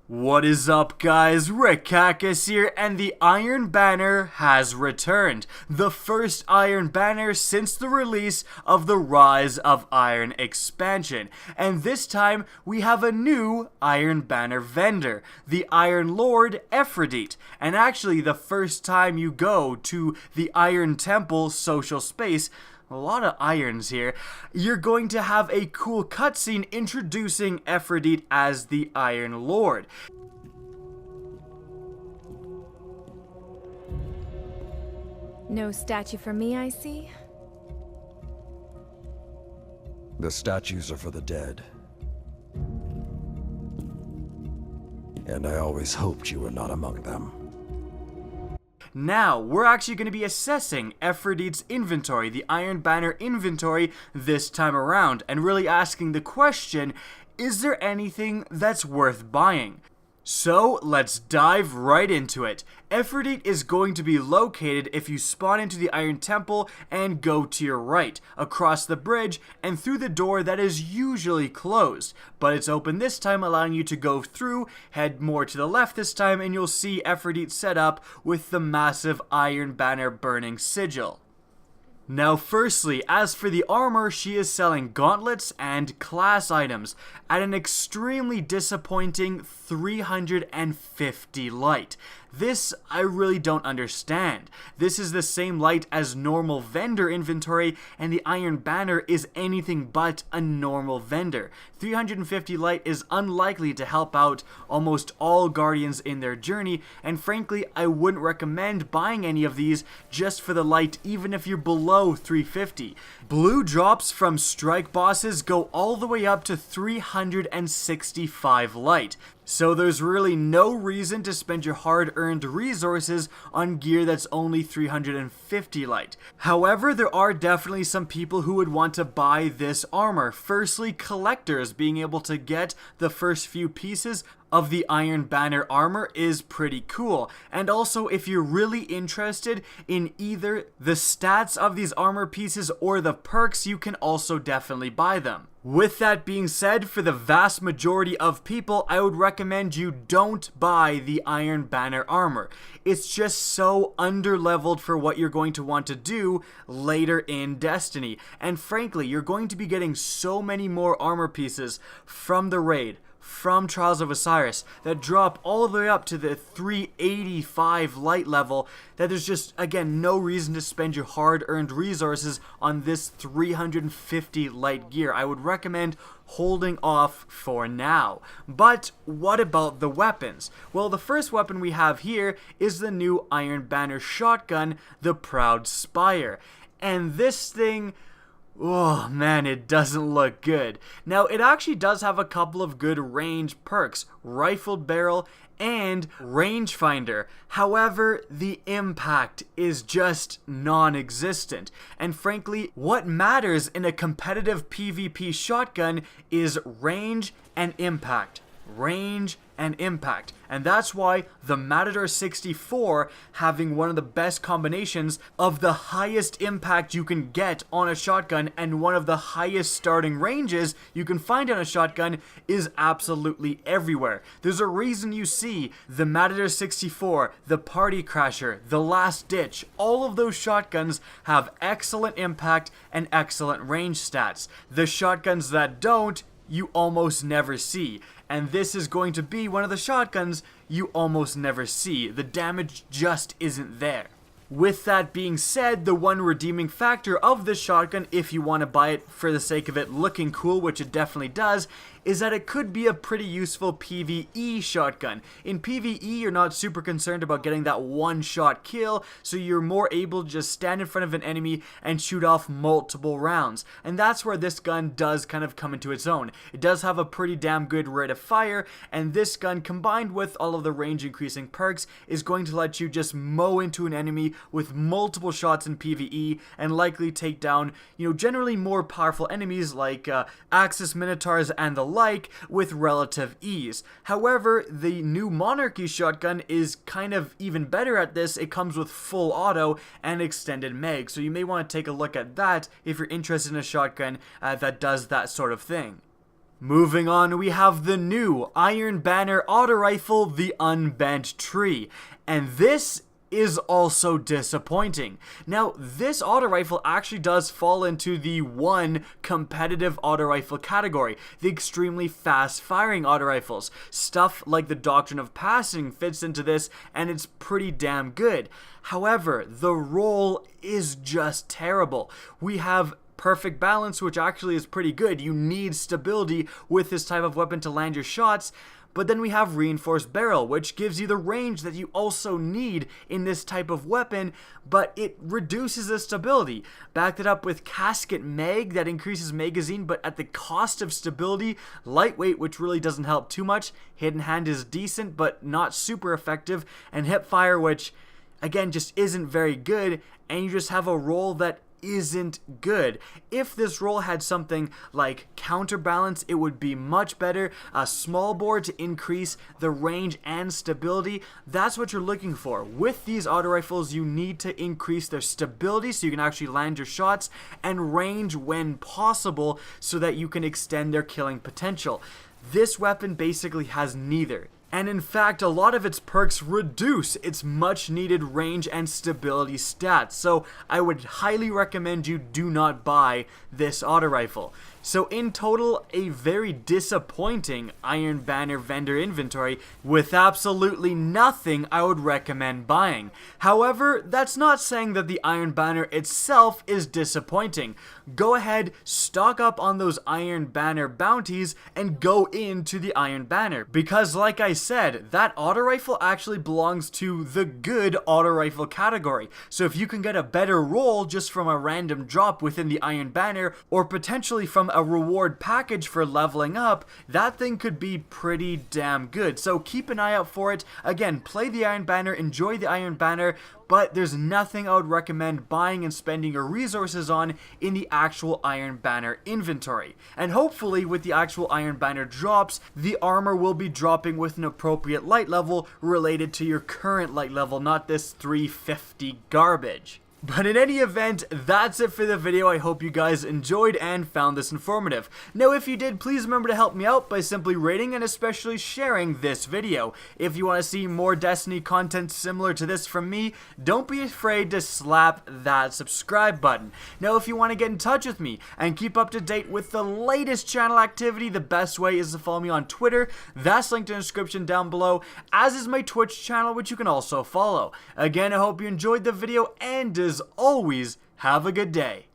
What is up, guys? Rick Cacus here, and the Iron Banner has returned. The first Iron Banner since the release of the Rise of Iron expansion. And this time, we have a new Iron Banner vendor, the Iron Lord Efrideet. And actually, the first time you go to the Iron Temple social space, a lot of irons here, you're going to have a cool cutscene introducing Efrideet as the Iron Lord. No statue for me, I see. The statues are for the dead. And I always hoped you were not among them. Now, we're actually going to be assessing Efrideet's inventory, the Iron Banner inventory, this time around, and really asking the question, is there anything that's worth buying? So, let's dive right into it. Efrideet is going to be located if you spawn into the Iron Temple and go to your right, across the bridge, and through the door that is usually closed. But it's open this time, allowing you to go through, head more to the left this time, and you'll see Efrideet set up with the massive Iron Banner burning sigil. Now firstly, as for the armor, she is selling gauntlets and class items at an extremely disappointing 350 light. This I really don't understand. This is the same light as normal vendor inventory, and the Iron Banner is anything but a normal vendor. 350 light is unlikely to help out almost all Guardians in their journey, and frankly, I wouldn't recommend buying any of these just for the light, even if you're below 350. Blue drops from strike bosses go all the way up to 365 light. So there's really no reason to spend your hard-earned resources on gear that's only 350 light. However, there are definitely some people who would want to buy this armor. Firstly, collectors being able to get the first few pieces of the Iron Banner armor is pretty cool. And also, if you're really interested in either the stats of these armor pieces or the perks, you can also definitely buy them. With that being said, for the vast majority of people, I would recommend you don't buy the Iron Banner armor. It's just so underleveled for what you're going to want to do later in Destiny. And frankly, you're going to be getting so many more armor pieces from the raid, from Trials of Osiris, that drop all the way up to the 385 light level, that there's just, again, no reason to spend your hard-earned resources on this 350 light gear. I would recommend holding off for now. But what about the weapons? Well, the first weapon we have here is the new Iron Banner shotgun, the Proud Spire. And this thing, oh man, it doesn't look good. Now, it actually does have a couple of good range perks, rifled barrel and rangefinder. However, the impact is just non-existent. And frankly, what matters in a competitive PvP shotgun is range and impact. Range and impact. And that's why the Matador 64, having one of the best combinations of the highest impact you can get on a shotgun and one of the highest starting ranges you can find on a shotgun, is absolutely everywhere. There's a reason you see the Matador 64, the Party Crasher, the Last Ditch, all of those shotguns have excellent impact and excellent range stats. The shotguns that don't, you almost never see. And this is going to be one of the shotguns you almost never see. The damage just isn't there. With that being said, the one redeeming factor of this shotgun, if you want to buy it for the sake of it looking cool, which it definitely does, is that it could be a pretty useful PvE shotgun. In PvE, you're not super concerned about getting that one-shot kill, so you're more able to just stand in front of an enemy and shoot off multiple rounds. And that's where this gun does kind of come into its own. It does have a pretty damn good rate of fire, and this gun, combined with all of the range-increasing perks, is going to let you just mow into an enemy with multiple shots in PvE and likely take down, generally more powerful enemies like Axis Minotaurs and the like with relative ease. However, the new Monarchy shotgun is kind of even better at this. It comes with full auto and extended mag, so you may want to take a look at that if you're interested in a shotgun that does that sort of thing. Moving on, we have the new Iron Banner auto rifle, the Unbent tree, and this is also disappointing. Now, this auto rifle actually does fall into the one competitive auto rifle category, the extremely fast firing auto rifles. Stuff like the Doctrine of Passing fits into this, and it's pretty damn good. However, the roll is just terrible. We have perfect balance, which actually is pretty good. You need stability with this type of weapon to land your shots. But then we have Reinforced Barrel, which gives you the range that you also need in this type of weapon, but it reduces the stability. Backed it up with Casket Mag that increases magazine, but at the cost of stability. Lightweight, which really doesn't help too much. Hidden Hand is decent, but not super effective. And Hipfire, which, again, just isn't very good, and you just have a roll that isn't good. If this roll had something like Counterbalance, it would be much better. A small bore to increase the range and stability. That's what you're looking for. With these auto rifles, you need to increase their stability so you can actually land your shots, and range when possible so that you can extend their killing potential. This weapon basically has neither. And in fact, a lot of its perks reduce its much needed range and stability stats, so I would highly recommend you do not buy this auto rifle. So in total, a very disappointing Iron Banner vendor inventory with absolutely nothing I would recommend buying. However, that's not saying that the Iron Banner itself is disappointing. Go ahead, stock up on those Iron Banner bounties and go into the Iron Banner, because like I said, that auto rifle actually belongs to the good auto rifle category. So if you can get a better roll just from a random drop within the Iron Banner, or potentially from a reward package for leveling up, that thing could be pretty damn good. So keep an eye out for it. Again, play the Iron Banner, enjoy the Iron Banner, but there's nothing I would recommend buying and spending your resources on in the actual Iron Banner inventory. And hopefully with the actual Iron Banner drops, the armor will be dropping with an appropriate light level related to your current light level, not this 350 garbage. But in any event, that's it for the video. I hope you guys enjoyed and found this informative. Now, if you did, please remember to help me out by simply rating and especially sharing this video. If you want to see more Destiny content similar to this from me, don't be afraid to slap that subscribe button. Now, if you want to get in touch with me and keep up to date with the latest channel activity, the best way is to follow me on Twitter. That's linked in the description down below, as is my Twitch channel, which you can also follow. Again, I hope you enjoyed the video, and as always, have a good day.